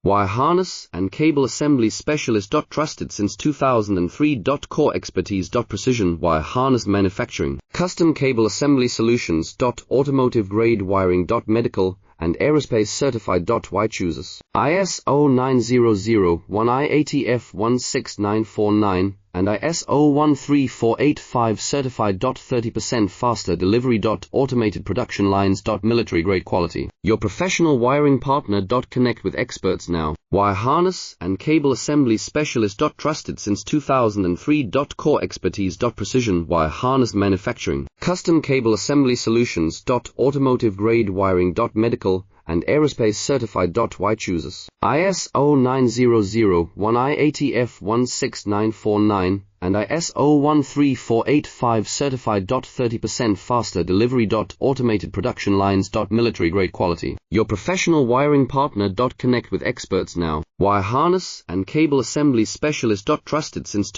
Wire harness and cable assembly specialist. Trusted since 2003. Core expertise. Precision wire harness manufacturing, custom cable assembly solutions. Automotive grade wiring. Medical and aerospace certified. Why chooses ISO 9001-IATF16949 and ISO 13485 certified. 30% faster delivery. Automated production lines. Military grade quality. Your professional wiring partner. Connect with experts now. Wire harness and cable assembly specialist. Trusted since 2003. Core expertise. Precision wire harness manufacturing, custom cable assembly solutions. Automotive grade wiring. Medical and aerospace certified. Why chooses ISO 9001-IATF16949 and ISO 13485 certified. 30% faster delivery. Automated production lines. Military grade quality. Your professional wiring partner. Connect with experts now. Wire harness and cable assembly specialist. Trusted since